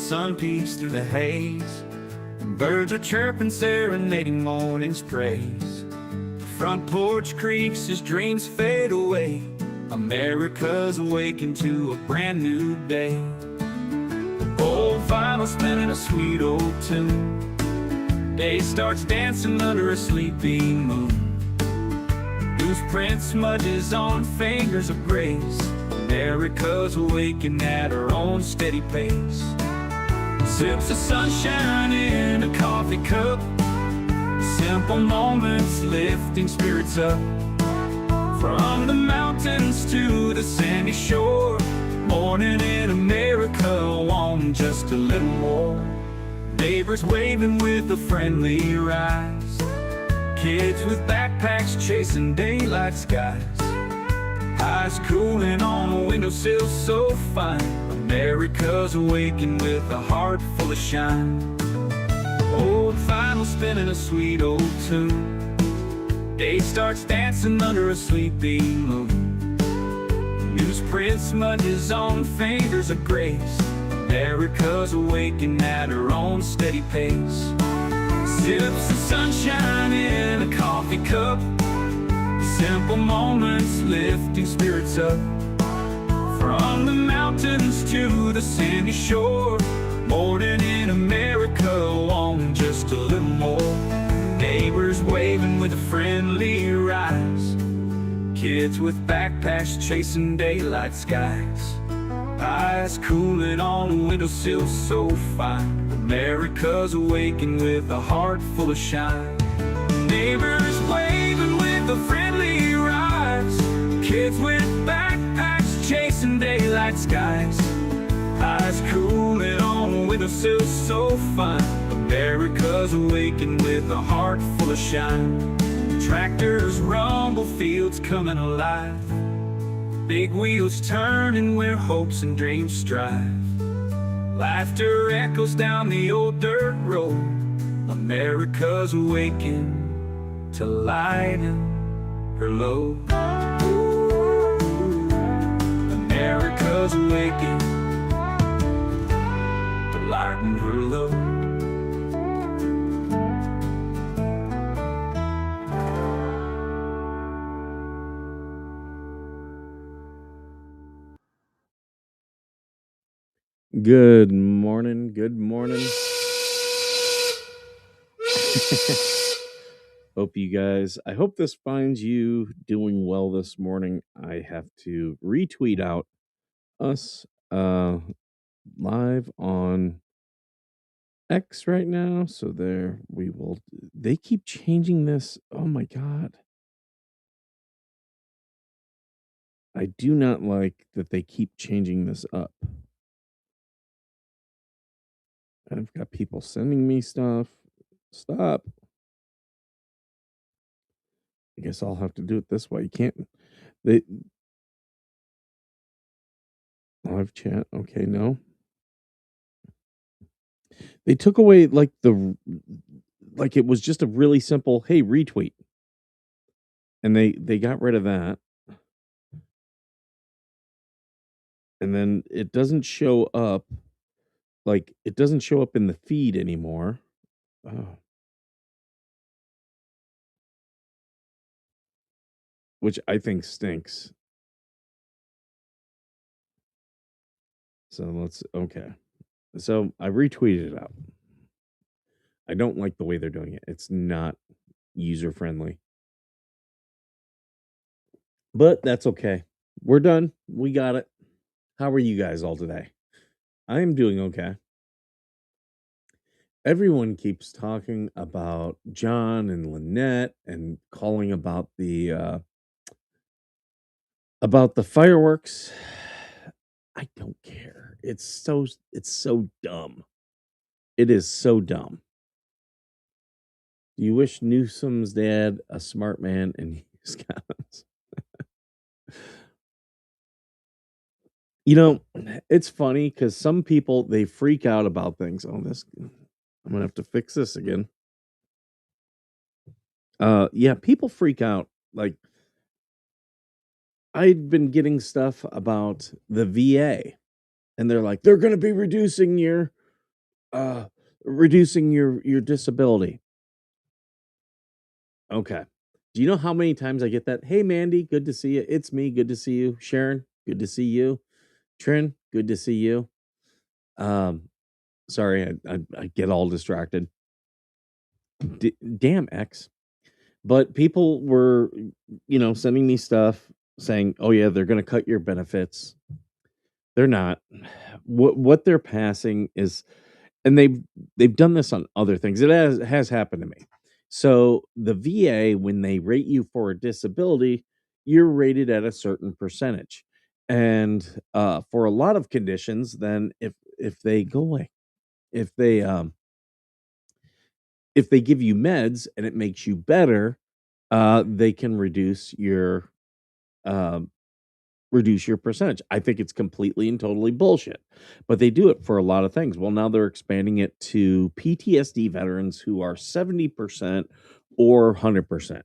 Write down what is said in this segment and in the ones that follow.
sun peeks through the haze, and birds are chirping, serenading morning's praise. The front porch creaks as dreams fade away. America's awakened to a brand new day. Old vinyl spinning a sweet old tune. Day starts dancing under a sleeping moon. Loose print smudges on fingers of grace. America's awakened at her own steady pace. Sips of sunshine in a coffee cup. Simple moments lifting spirits up. From the mountains to the sandy shore, morning in America, want just a little more. Neighbors waving with a friendly rise. Kids with backpacks chasing daylight skies. Eyes cooling on a windowsill so fine. America's awakened with a heart full of shine. Old vinyl spinning a sweet old tune. Day starts dancing under a sleeping moon. Newsprint smudges on fingers of grace. America's awakened at her own steady pace. Sips of sunshine in a coffee cup. Simple moments lifting spirits up. From the mountains to the sandy shore, morning in America, want just a little more. Neighbors waving with a friendly rise. Kids with backpacks chasing daylight skies. Eyes cooling on a windowsill so fine. America's awakened with a heart full of shine. Neighbors waving with a friendly rise. Kids with backpacks chasing daylight skies. Eyes cooling on a windowsill so fine. America's awakened with a heart full of shine. Tractors rumble, fields coming alive. Big wheels turning where hopes and dreams strive. Laughter echoes down the old dirt road. America's awakened to lighten her load. America's awakened to lighten her load. Good morning. Good morning. I hope this finds you doing well this morning. I have to retweet out us live on X right now. So there we will. They keep changing this. Oh my God. I do not like that they keep changing this up. I've got people sending me stuff. Stop. I guess I'll have to do it this way. You can't. They live chat. Okay, no. They took away like it was just a really simple hey retweet, and they got rid of that, and then it doesn't show up. Like it doesn't show up in the feed anymore. Oh. Which I think stinks. So So I retweeted it out. I don't like the way they're doing it. It's not user friendly. But that's okay. We're done. We got it. How are you guys all today? I am doing okay. Everyone keeps talking about John and Lynette and calling about the fireworks. I don't care. It's so dumb. It is so dumb. Do you wish Newsom's dad a smart man and use guns? You know, it's funny because some people they freak out about things. Oh, this I'm gonna have to fix this again. Yeah, people freak out. Like I'd been getting stuff about the VA, and they're like, they're gonna be reducing your Uh, reducing your disability. Okay. Do you know how many times I get that? Hey, Mandy, good to see you. It's me. Good to see you. Sharon, good to see you. Trin, good to see you. Um, sorry, I get all distracted. Damn X. But people were, sending me stuff saying, "Oh yeah, they're going to cut your benefits." They're not. What they're passing is, and they've done this on other things. It has happened to me. So the VA, when they rate you for a disability, you're rated at a certain percentage, and for a lot of conditions, then if they go away, if they um if they give you meds and it makes you better, they can um, reduce your percentage. I think it's completely and totally bullshit, but they do it for a lot of things. Well, now they're expanding it to PTSD veterans who are 70% or 100%.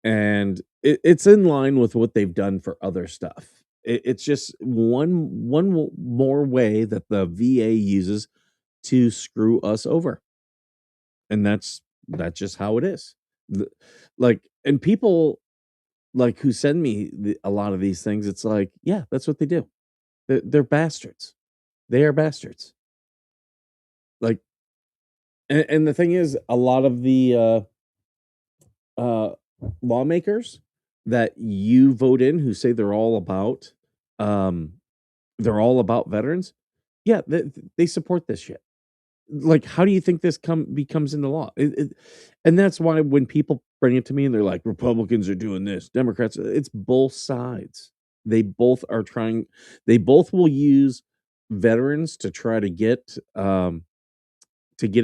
And it's in line with what they've done for other stuff. It's just more way that the VA uses to screw us over, and that's just how it is. The- and people like who send me a lot of these things, it's like, yeah, that's what they do. They're bastards. They are bastards. Like, and the thing is, a lot of the uh, lawmakers that you vote in who say um, they're all about veterans. Yeah, they support this shit. Like, how do you think this becomes into law? And that's why when people bring it to me and they're like, Republicans are doing this, Democrats, it's both sides. They both are trying. They both will use veterans to try to get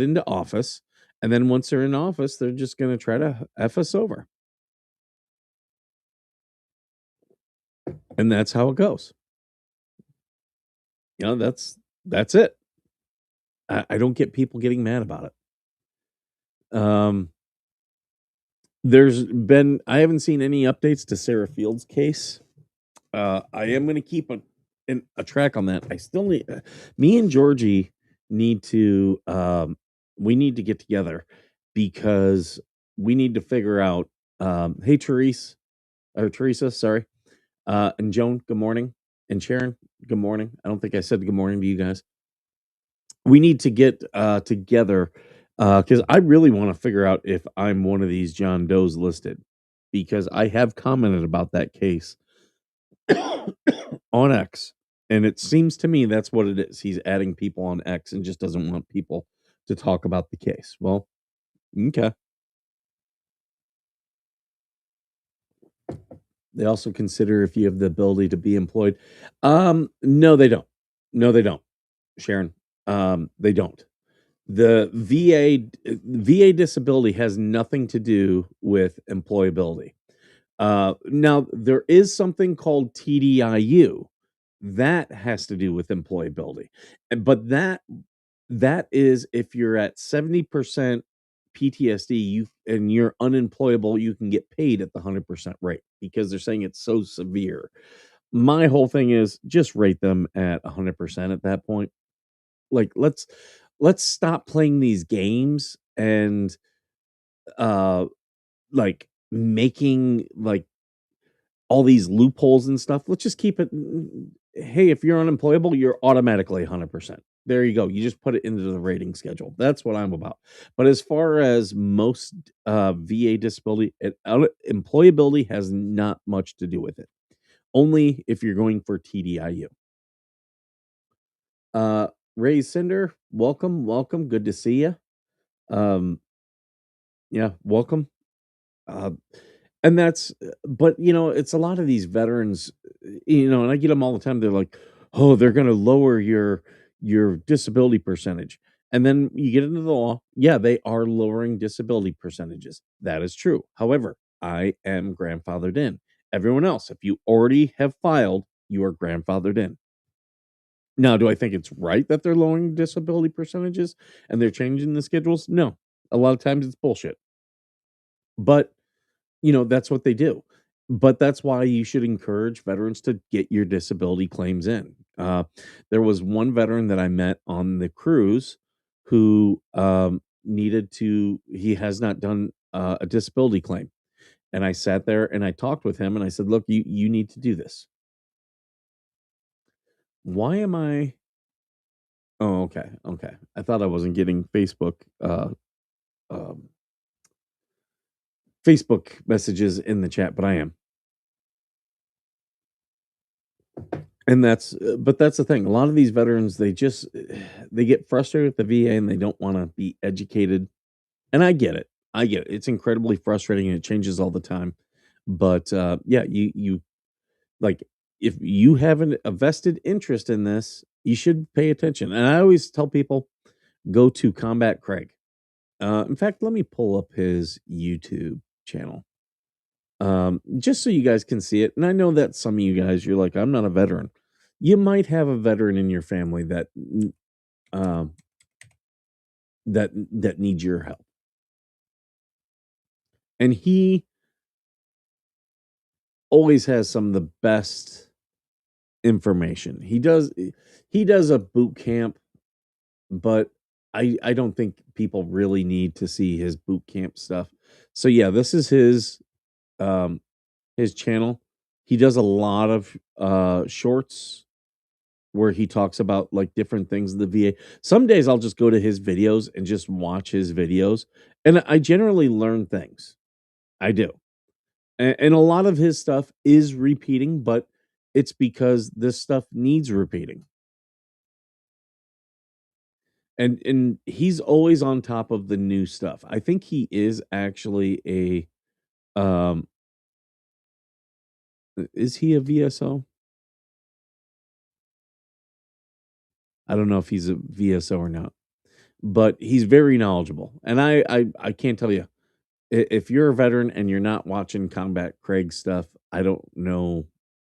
into office, and then once they're in office, they're just going to try to f us over, and that's how it goes. That's it. I don't get people getting mad about it. I haven't seen any updates to Sarah Field's case. I am going to keep a track on that. I still need me and Georgie need to we need to get together because we need to figure out. Hey, Teresa, sorry, and Joan, good morning, and Sharon, good morning. I don't think I said good morning to you guys. We need to get together because I really want to figure out if I'm one of these John Does listed because I have commented about that case on X, and it seems to me that's what it is. He's adding people on X and just doesn't want people to talk about the case. Well, okay. They also consider if you have the ability to be employed. No, they don't. No, they don't, Sharon. They don't. The VA disability has nothing to do with employability. Now there is something called TDIU that has to do with employability, but that is if you're at 70% PTSD, and you're unemployable, you can get paid at the 100% rate because they're saying it's so severe. My whole thing is just rate them at 100% at that point. Like let's stop playing these games and uh like making like all these loopholes and stuff. Let's just keep it. Hey, if you're unemployable, you're automatically 100%. There you go. You just put it into the rating schedule. That's what I'm about. But as far as most VA disability, employability has not much to do with it. Only if you're going for TDIU. Uh, Ray Cinder, welcome, welcome. Good to see you. Um, yeah, welcome. Uh, and but it's a lot of these veterans, and I get them all the time. They're like, "Oh, they're going to lower your disability percentage." And then you get into the law. Yeah, they are lowering disability percentages. That is true. However, I am grandfathered in. Everyone else, if you already have filed, you are grandfathered in. Now, do I think it's right that they're lowering disability percentages and they're changing the schedules? No. A lot of times it's bullshit. But that's what they do. But that's why you should encourage veterans to get your disability claims in. Uh, there was one veteran that I met on the cruise who needed to, he has not done a disability claim. And I sat there and I talked with him and I said, look, you need to do this. Why am I? Oh, okay. Okay. I thought I wasn't getting um, Facebook messages in the chat, but I am. And but that's the thing. A lot of these veterans, they get frustrated with the VA and they don't want to be educated. And I get it. I get it. It's incredibly frustrating and it changes all the time. But yeah, you like, if you have a vested interest in this, you should pay attention. And I always tell people, go to Combat Craig. In fact, let me pull up his YouTube channel. Just so you guys can see it. And I know that some of you guys, you're like, I'm not a veteran. You might have a veteran in your family um, that needs your help. And he always has some of the best information. He does a boot camp, but I don't think people really need to see his boot camp stuff. So yeah, this is um his channel. He does a lot of shorts where he talks about like different things in the VA. Some days I'll just go to his videos and just watch his videos, and I generally learn things. I do. And a lot of his stuff is repeating, but it's because this stuff needs repeating. And he's always on top of the new stuff. I think he is actually is he a VSO? I don't know if he's a VSO or not, but he's very knowledgeable. And I can't tell you, if you're a veteran and you're not watching Combat Craig stuff, I don't know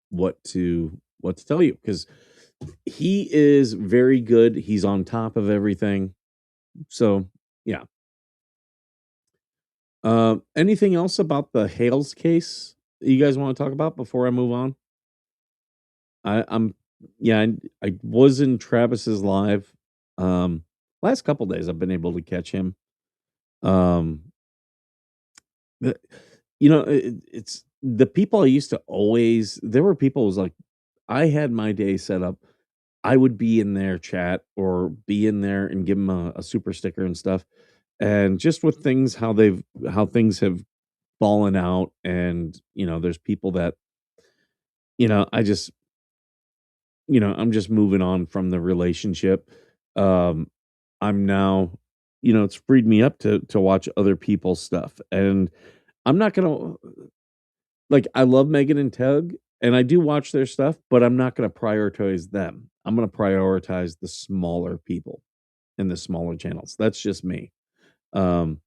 what to tell you, because he is very good. He's on top of everything. So yeah. Anything else about the Hales case that you guys want to talk about before I move on? I'm Yeah, I was in Travis's live. Um, Last couple days I've been able to catch him. Um, the, it's the people I used to always. There were people who was like, I had my day set up. I would be in their chat or be in there and give them a super sticker and stuff. And just with things how things have fallen out, and there's people that I just I'm just moving on from the relationship. Um, I'm now, it's freed me up to watch other people's stuff, and I'm not gonna like. I love Megan and Tug, and I do watch their stuff, but I'm not gonna prioritize them. I'm gonna prioritize the smaller people and the smaller channels. That's just me. Um,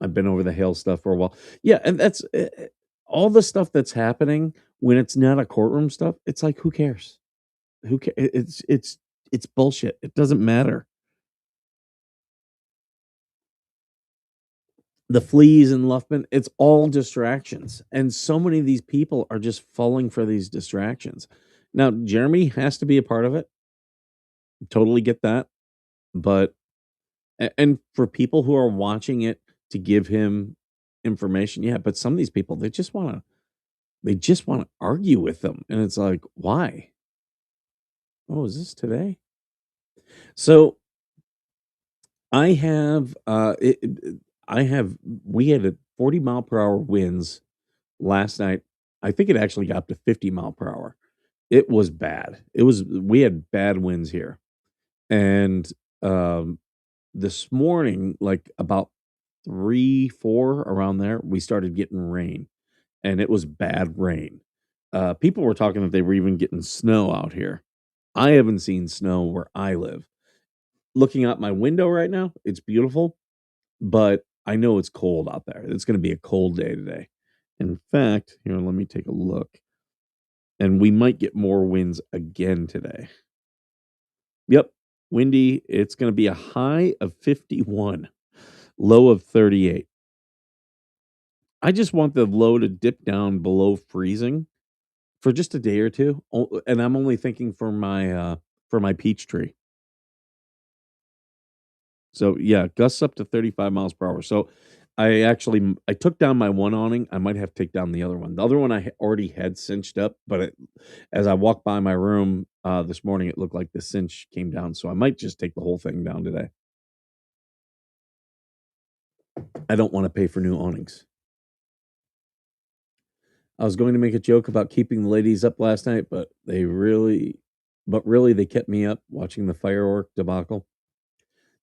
I've been over the Hale stuff for a while. Yeah, and that's all the stuff that's happening when it's not a courtroom stuff. It's like, who cares? Who ca it's bullshit. It doesn't matter. The fleas and Luffman, it's all distractions, and so many of these people are just falling for these distractions. Now, Jeremy has to be a part of it. Totally get that, but and for people who are watching it to give him information, yeah, but some of these people, they just wanna argue with them, and it's like, "Why?" "Oh, is this today?" So I have, I have we had a 40-mile-per-hour winds last night. I think it actually got up to 50-mile-per-hour. It was bad. We had bad winds here. And, um, this morning, like, about 3, 4, around there, we started getting rain, and it was bad rain. People were talking that they were even getting snow out here. I haven't seen snow where I live. Looking out my window right now, it's beautiful. But I know it's cold out there. It's gonna be a cold day today. In fact, let me take a look, and we might get more winds again today. Yep, windy. It's gonna be a high of 51, low of 38. I just want the low to dip down below freezing, for just a day or two, and I'm only thinking for my peach tree. So yeah, gusts up to 35 miles per hour. So I took down my one awning. I might have to take down the other one. The other one already had cinched up, but as I walked by my room this morning, it looked like the cinch came down. So I might just take the whole thing down today. I don't want to pay for new awnings. I was going to make a joke about keeping the ladies up last night, but really they kept me up watching the firework debacle.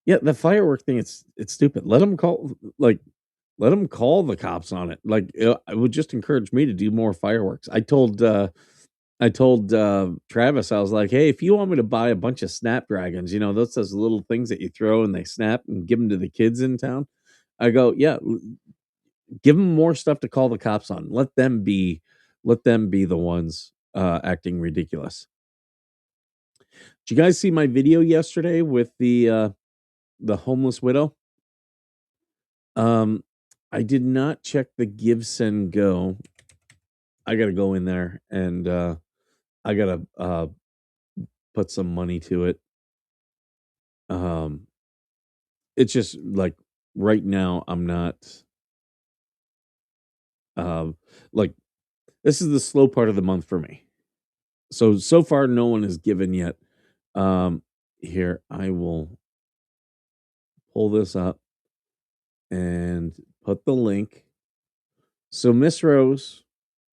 Yeah, the firework thing, it's stupid. Let them call the cops on it. Like, it would just encourage me to do more fireworks. I told Travis, I was like, hey, if you want me to buy a bunch of snapdragons, those little things that you throw and they snap and give them to the kids in town. I go, yeah, give them more stuff to call the cops on. Let them be the ones acting ridiculous. Did you guys see my video yesterday with the homeless widow? Um, I did not check the Give Send Go. I got to go in there and I got to put some money to it. Um, it's just like right now I'm not um like this is the slow part of the month for me. So far no one has given yet. Um, Here I will pull this up and put the link. So Miss Rose,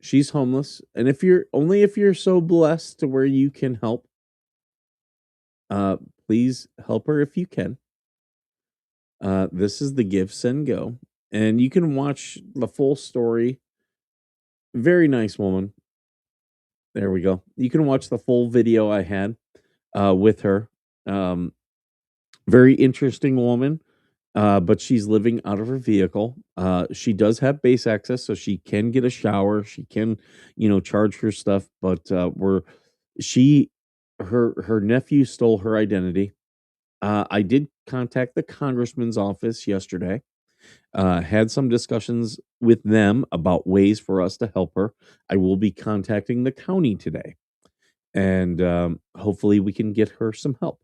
she's homeless, and if you're so blessed to where you can help, uh, please help her if you can. This is the Give Send Go, and you can watch the full story. Very nice woman. There we go. You can watch the full video I had with her. Um, Very interesting woman, but she's living out of her vehicle. She does have base access, so she can get a shower. She can, charge her stuff. But she her nephew stole her identity. I did contact the congressman's office yesterday. Had some discussions with them about ways for us to help her. I will be contacting the county today, and hopefully we can get her some help.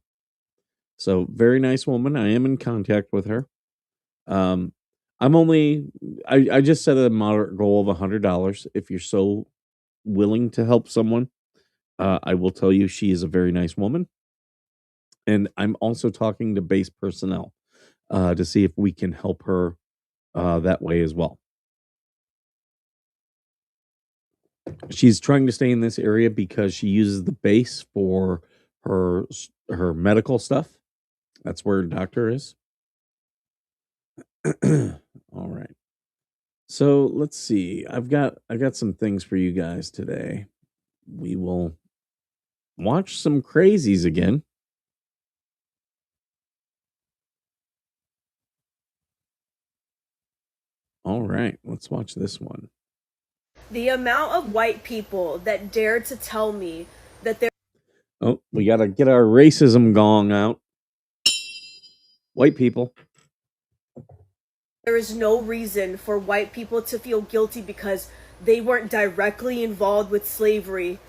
So, very nice woman. I am in contact with her. Um, I'm only, I just set a moderate goal of $100. If you're so willing to help someone, I will tell you she is a very nice woman. And I'm also talking to base personnel to see if we can help her that way as well. She's trying to stay in this area because she uses the base for her medical stuff. That's where her doctor is. All right. So let's see. I got some things for you guys today. We will watch some crazies again. All right, let's watch this one. The amount of white people that dare to tell me that Oh, we got to get our racism gong out. White people. there is no reason for white people to feel guilty because they weren't directly involved with slavery,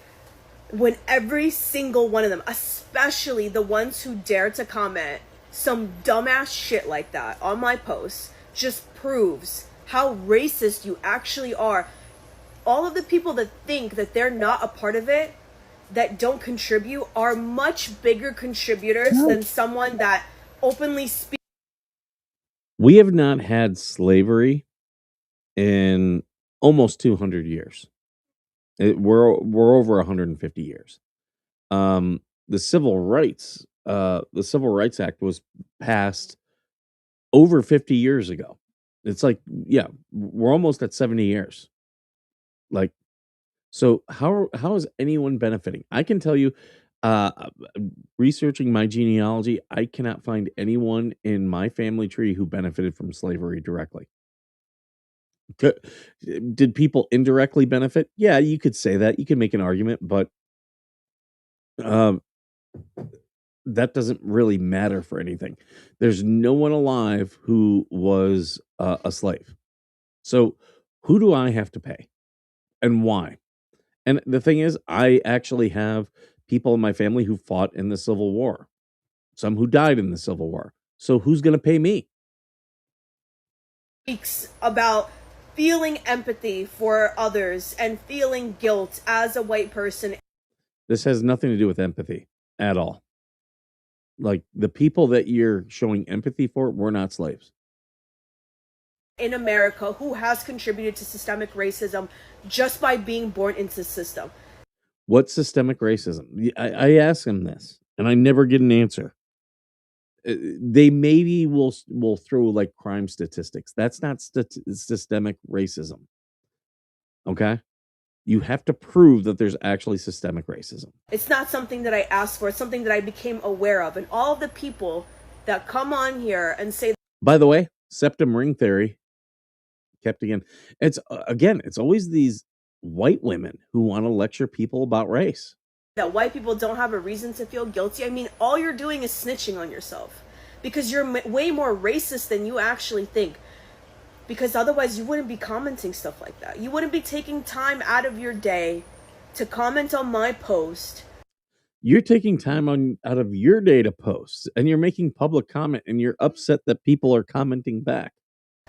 when every single one of them, especially the ones who dare to comment some dumbass shit like that on my posts, just proves how racist you actually are. All of the people that think that they're not a part of it, that don't contribute, are much bigger contributors than someone that openly speaks. We have not had slavery in almost 200 years. We're over 150 years. The Civil Rights Act was passed over 50 years ago. It's like, yeah, we're almost at 70 years. Like, so how is anyone benefiting? I can tell you, uh, uh, researching my genealogy, I cannot find anyone in my family tree who benefited from slavery directly. C- Did people indirectly benefit? Yeah, you could say that. You can make an argument, but um, that doesn't really matter for anything. There's no one alive who was a slave. So who do I have to pay and why? And the thing is, I actually have people in my family who fought in the Civil War, some who died in the Civil War. So who's going to pay me? Speaks about feeling empathy for others and feeling guilt as a white person. This has nothing to do with empathy at all. Like, the people that you're showing empathy for were not slaves. In America, who has contributed to systemic racism just by being born into the system. What's systemic racism? I ask them this, and I never get an answer. They maybe will throw like crime statistics. That's not systemic racism. Okay, you have to prove that there's actually systemic racism. It's not something that I asked for. It's something that I became aware of. And all of the people that come on here and say, by the way, septum ring theory kept again. It's it's always these white women who want to lecture people about race. That white people don't have a reason to feel guilty. I mean, all you're doing is snitching on yourself because you're way more racist than you actually think. Because otherwise you wouldn't be commenting stuff like that. You wouldn't be taking time out of your day to comment on my post. You're taking time out of your day to post, and you're making public comment, and you're upset that people are commenting back.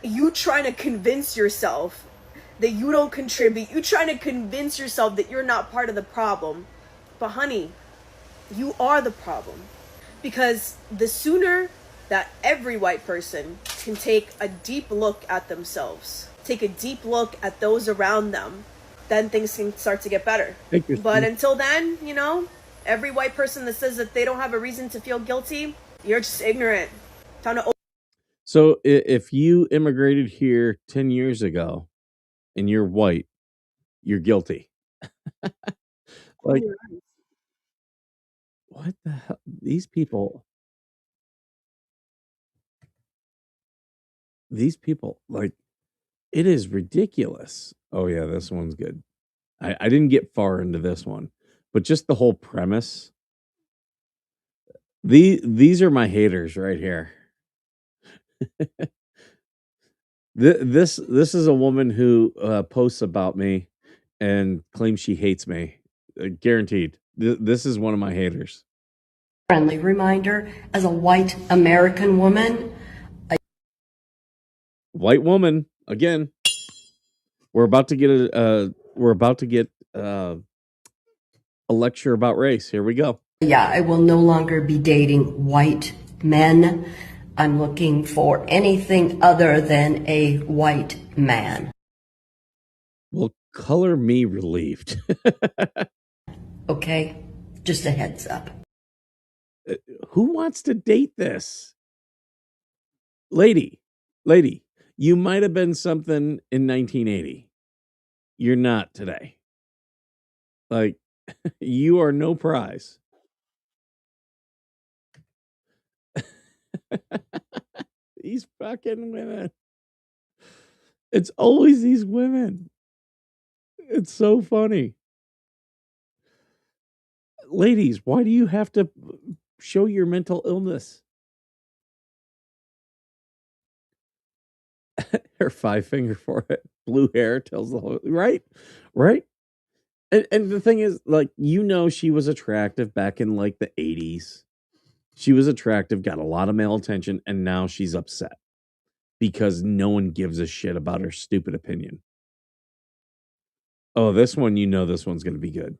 You trying to convince yourself that you don't contribute. You trying to convince yourself that you're not part of the problem. But honey, you are the problem. Because the sooner that every white person can take a deep look at themselves, take a deep look at those around them, then things can start to get better. But until then, you know, every white person that says that they don't have a reason to feel guilty, you're just ignorant. Time to. So if you immigrated here 10 years ago and you're white, you're guilty. Like, what the hell? These people, like, it is ridiculous. Oh yeah, this one's good. I didn't get far into this one, but just the whole premise. These are my haters right here. This is a woman who posts about me and claims she hates me. Guaranteed. This is one of my haters. Friendly reminder, as a white American woman, White woman again. We're about to get a lecture about race. Here we go. Yeah, I will no longer be dating white men. I'm looking for anything other than a white man. Well, color me relieved. Okay, just a heads up. Who wants to date this? Lady, you might have been something in 1980. You're not today. Like, you are no prize. These fucking women. It's always these women. It's so funny. Ladies, why do you have to show your mental illness? Her 5-finger forehead, blue hair tells the whole right. And the thing is, like, you know, she was attractive back in like the 80s. She was attractive, got a lot of male attention, and now she's upset because no one gives a shit about her stupid opinion. Oh, this one, you know, this one's going to be good.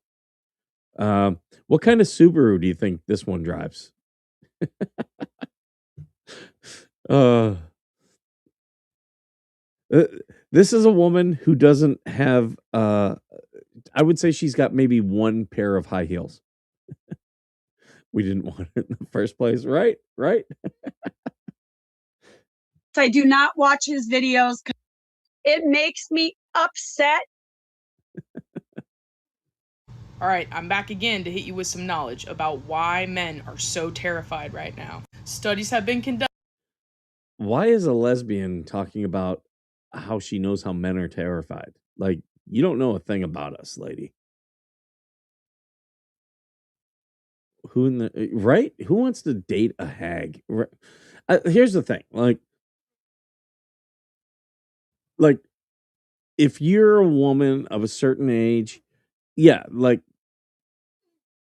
What kind of Subaru do you think this one drives? This is a woman who doesn't have, I would say she's got maybe one pair of high heels. We didn't want it in the first place, right? I do not watch his videos. It makes me upset. All right, I'm back again to hit you with some knowledge about why men are so terrified right now. Studies have been conducted. Why is a lesbian talking about how she knows how men are terrified? Like, you don't know a thing about us, lady. Who in the right? Who wants to date a hag? Here's the thing, like if you're a woman of a certain age Yeah, like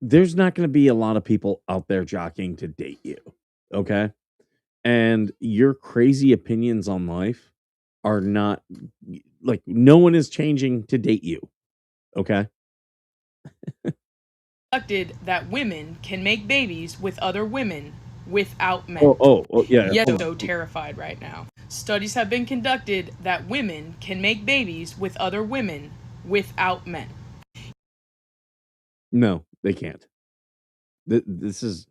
there's not going to be a lot of people out there jockeying to date you. Okay. And your crazy opinions on life are not like no one is changing to date you. Okay. Conducted that women can make babies with other women without men. Yeah. Yes, hold so on. terrified right now. Studies have been conducted that women can make babies with other women without men. No, they can't. This is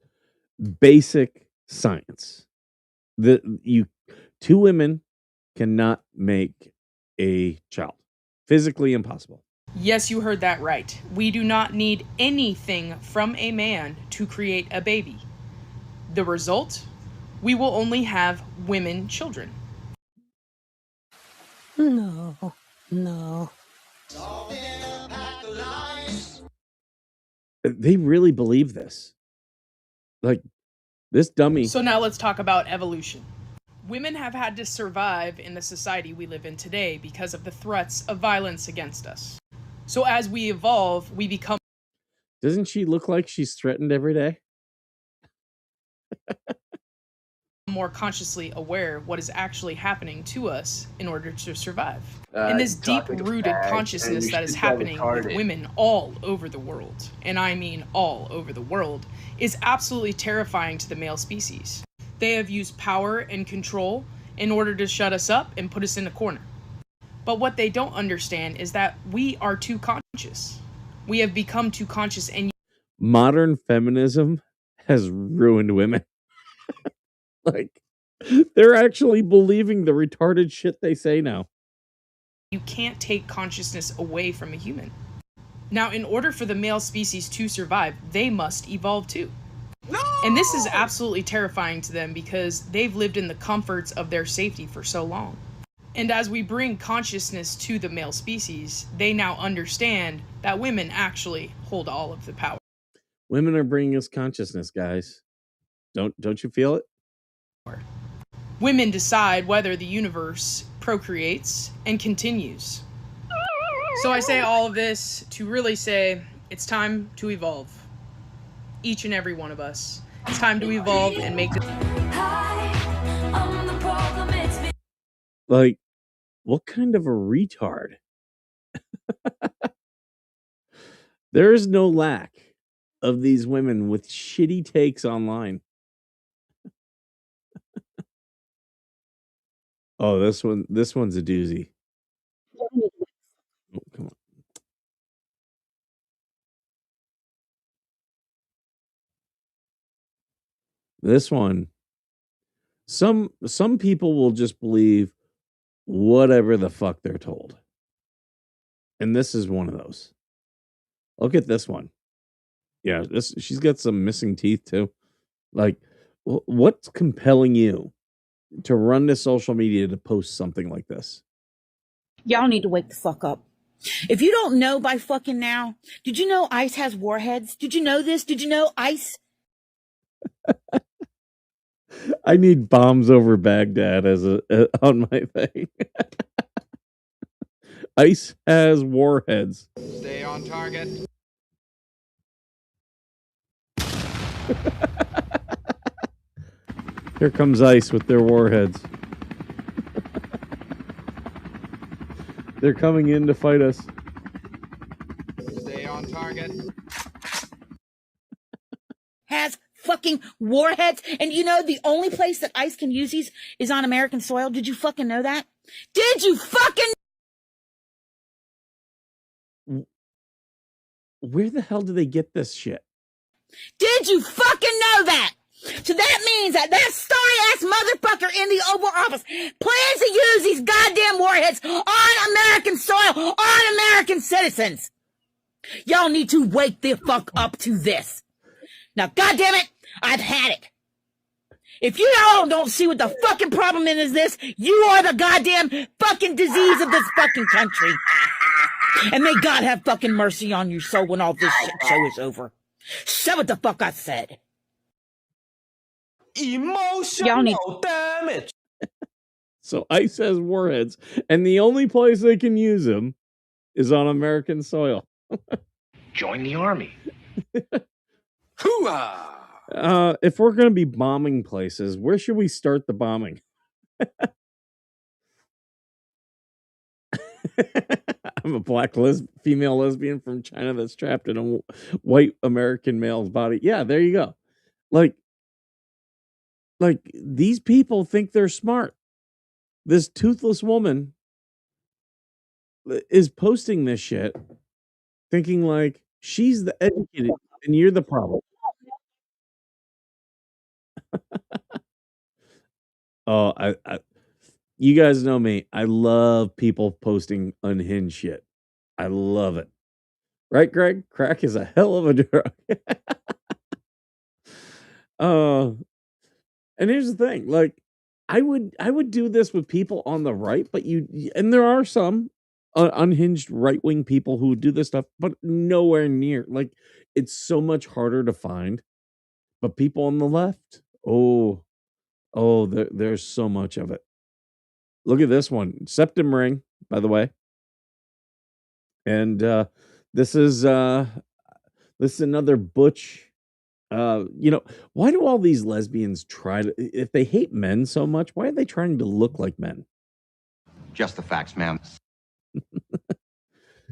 basic science. Two women cannot make a child. Physically impossible. Yes, you heard that right. We do not need anything from a man to create a baby. The result? We will only have women children. No. They really believe this. Like this dummy. So now let's talk about evolution. Women have had to survive in the society we live in today because of the threats of violence against us. So as we evolve, we become Doesn't she look like she's threatened every day? more consciously aware what is actually happening to us in order to survive. And this deep-rooted consciousness that is happening with women all over the world, and I mean all over the world, is absolutely terrifying to the male species. They have used power and control in order to shut us up and put us in a corner. But what they don't understand is that we are too conscious. We have become too conscious, and Modern feminism has ruined women. Like they're actually believing the retarded shit they say now. you can't take consciousness away from a human. Now, in order for the male species to survive, they must evolve too. No! And this is absolutely terrifying to them because they've lived in the comforts of their safety for so long. And as we bring consciousness to the male species, they now understand that women actually hold all of the power. Women are bringing us consciousness, guys. Don't you feel it? Women decide whether the universe procreates and continues. So I say all of this to really say it's time to evolve. Each and every one of us. It's time to evolve and make this. Like, what kind of a retard? There is no lack of these women with shitty takes online. Oh, this one's a doozy. Oh, come on. This one, some people will just believe whatever the fuck they're told. And this is one of those. Look at this one. Yeah, she's got some missing teeth too. Like, what's compelling you to run to social media to post something like this? Y'all need to wake the fuck up. If you don't know by fucking now, did you know ICE has warheads? Did you know this? Did you know ICE? I need bombs over Baghdad as on my thing. ICE has warheads. Stay on target. Here comes ICE with their warheads. They're coming in to fight us. Stay on target. Has fucking warheads. And you know the only place that ICE can use these is on American soil. Did you fucking know that? Did you fucking... Where the hell do they get this shit? Did you fucking know that? So that means that sorry-ass motherfucker in the Oval Office plans to use these goddamn warheads on American soil, on American citizens. Y'all need to wake the fuck up to this. Now, goddammit, I've had it. If you all don't see what the fucking problem is this, you are the goddamn fucking disease of this fucking country. And may God have fucking mercy on your soul when all this shit show is over. Say what the fuck I said. Emotional damage. So ICE has warheads, and the only place they can use them is on American soil. Join the army. If we're going to be bombing places, where should we start the bombing? I'm a black female lesbian from China that's trapped in a white American male's body. Yeah, there you go. Like these people think they're smart. This toothless woman is posting this shit thinking like she's the educated and you're the problem. Oh, you guys know me. I love people posting unhinged shit. I love it. Right, Greg? Crack is a hell of a drug. And here's the thing, like I would do this with people on the right, but and there are some unhinged right-wing people who do this stuff, but nowhere near. Like it's so much harder to find. But people on the left, there's so much of it. Look at this one, septum ring, by the way. And this is another butch. Why do all these lesbians try to, if they hate men so much, why are they trying to look like men? Just the facts, ma'am.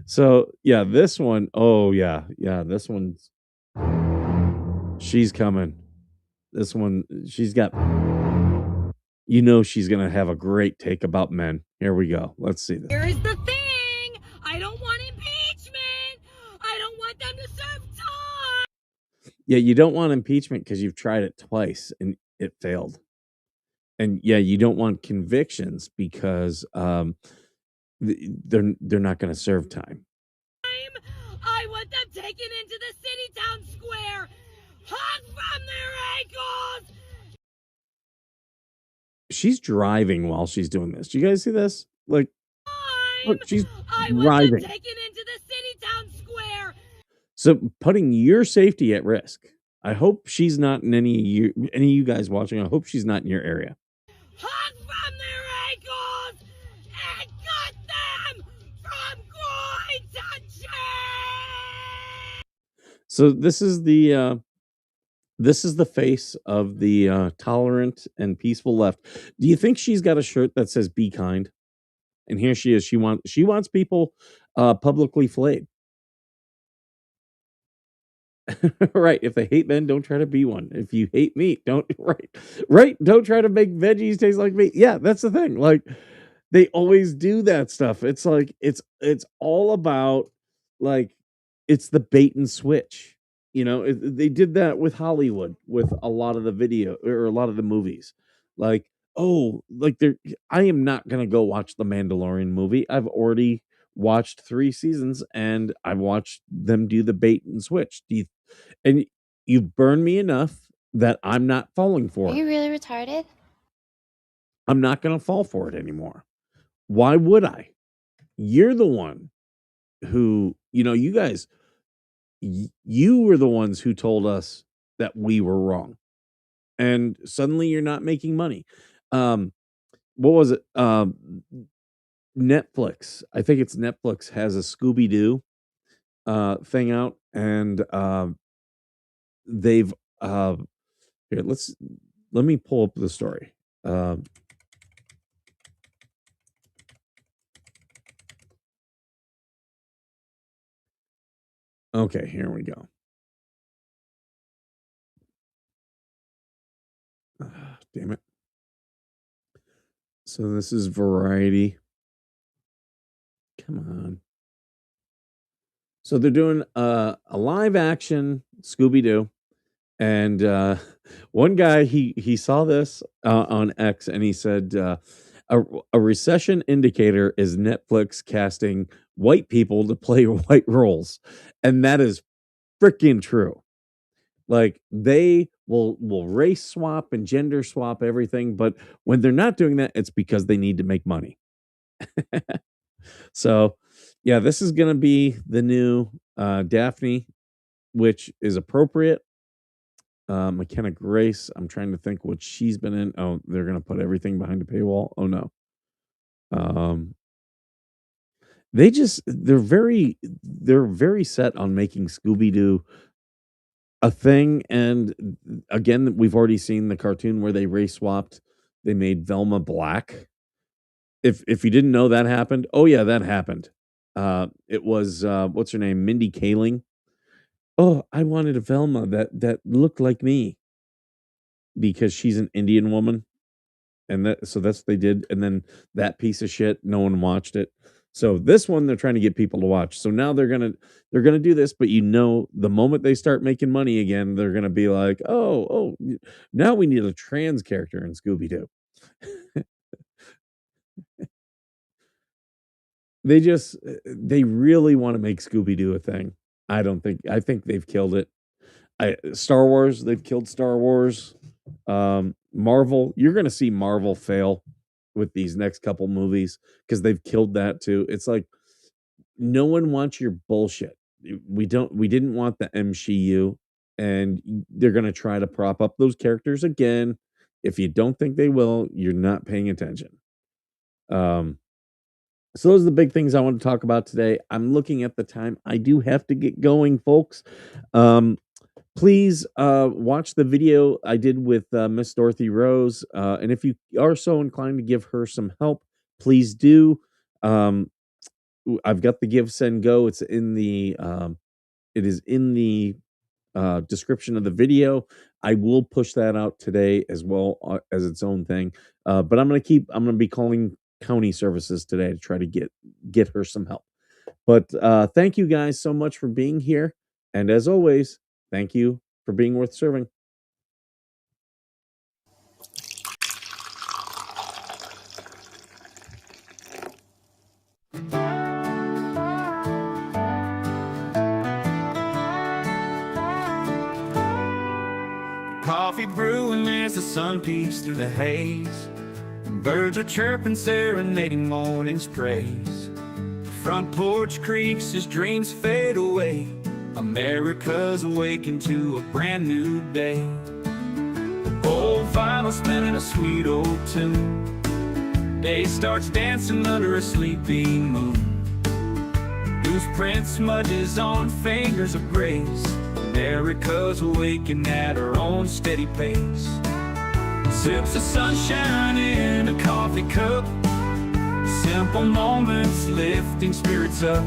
So yeah, this one, this one's, she's coming. This one, she's got, she's gonna have a great take about men. Here we go. Let's see this. Here's the thing. I don't want impeachment. I don't want them to serve time. Yeah, you don't want impeachment because you've tried it twice and it failed. And yeah, you don't want convictions because they're not going to serve time. I want them taken into the city town square, hung from their ankles. She's driving while she's doing this. Do you guys see this? Like, look, she's driving. Want them taken into the city town square. So putting your safety at risk. I hope she's not in any of you guys watching. I hope she's not in your area. Hung from their ankles and cut them from groin to chin. So this is the face of the tolerant and peaceful left. Do you think she's got a shirt that says "Be kind"? And here she is. She wants people publicly flayed. Right. If they hate men, don't try to be one. If you hate meat, don't don't try to make veggies taste like meat. Yeah, that's the thing. Like they always do that stuff. It's like it's all about like it's the bait and switch. They did that with Hollywood with a lot of the video or a lot of the movies. Like, I am not gonna go watch the Mandalorian movie. I've already watched 3 seasons and I watched them do the bait and switch. And you've burned me enough that I'm not falling for it. Are you really retarded? I'm not going to fall for it anymore. Why would I? You're the one who, you guys, you were the ones who told us that we were wrong. And suddenly you're not making money. What was it? Netflix. I think it's Netflix has a Scooby-Doo thing out, and they've here, let me pull up the story. Okay, here we go. Damn it. So this is Variety. Come on. So they're doing a live action Scooby-Doo. And one guy, he saw this on X and he said, a recession indicator is Netflix casting white people to play white roles. And that is freaking true. Like they will race swap and gender swap everything. But when they're not doing that, it's because they need to make money. So, yeah, this is going to be the new Daphne, which is appropriate. McKenna Grace, I'm trying to think what she's been in. Oh, they're going to put everything behind a paywall. Oh, no. they're very set on making Scooby-Doo a thing. And again, we've already seen the cartoon where they race swapped. They made Velma black. If you didn't know that happened, oh yeah, that happened. It was what's her name, Mindy Kaling. Oh, I wanted a Velma that looked like me because she's an Indian woman, and that's what they did. And then that piece of shit, no one watched it. So this one they're trying to get people to watch. So now they're gonna do this, but the moment they start making money again, they're gonna be like, oh, now we need a trans character in Scooby Doo. They really want to make Scooby Doo a thing. I think they've killed it. Star Wars, they've killed Star Wars. Marvel, you're gonna see Marvel fail with these next couple movies because they've killed that too. It's like no one wants your bullshit. We didn't want the MCU, and they're gonna try to prop up those characters again. If you don't think they will, you're not paying attention. So those are the big things I want to talk about today. I'm looking at the time. I do have to get going, folks. Please watch the video I did with Miss Dorothy Rose. And if you are so inclined to give her some help, please do. I've got the Give, Send, Go. It is in the description of the video. I will push that out today as well as its own thing. But I'm going to be calling county services today to try to get her some help. But thank you guys so much for being here. And as always, thank you for being worth serving. Coffee brewing as the sun peeks through the haze. Birds are chirping, serenading morning's praise. Front porch creaks as dreams fade away. America's awakened to a brand new day. Old vinyl spinning a sweet old tune. Day starts dancing under a sleepy moon. Loose print smudges on fingers of grace. America's awakened at her own steady pace. Sips of sunshine in a coffee cup. Simple moments lifting spirits up.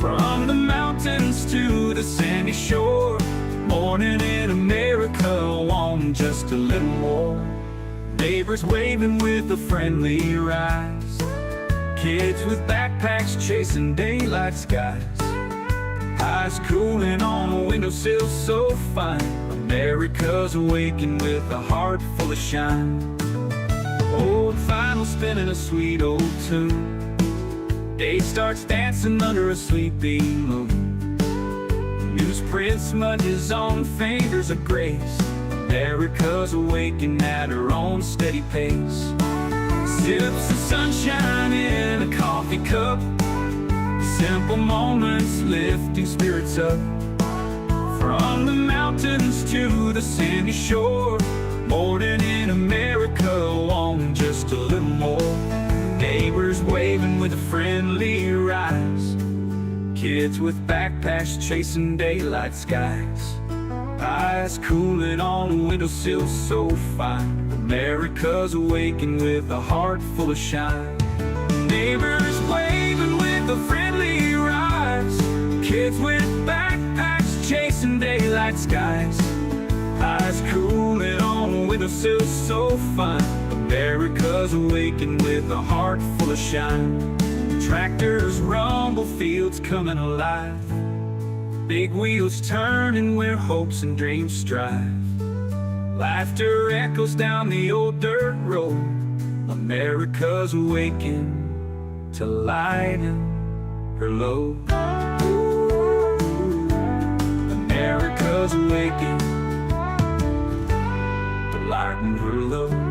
From the mountains to the sandy shore. Morning in America, want just a little more. Neighbors waving with a friendly rise. Kids with backpacks chasing daylight skies. Eyes cooling on a windowsill so fine. America's awakened with a heart full of shine. Old vinyl spinning a sweet old tune. Day starts dancing under a sleepy moon. Newsprint smudges on fingers of grace. America's awakened at her own steady pace. Sips of sunshine in a coffee cup. Simple moments lifting spirits up. From the mountains to the sandy shore. Morning in America, want just a little more. Neighbors waving with a friendly rise. Kids with backpacks chasing daylight skies. Eyes cooling on a windowsill so fine. America's awakened with a heart full of shine. Neighbors waving with a friendly rise. Kids with backpacks chasing daylight skies. Eyes cooling on a windowsill so fine. America's awakened with a heart full of shine. Tractors rumble, fields coming alive. Big wheels turning where hopes and dreams strive. Laughter echoes down the old dirt road. America's awakened to lighten her load. America's awakened to lighten her load.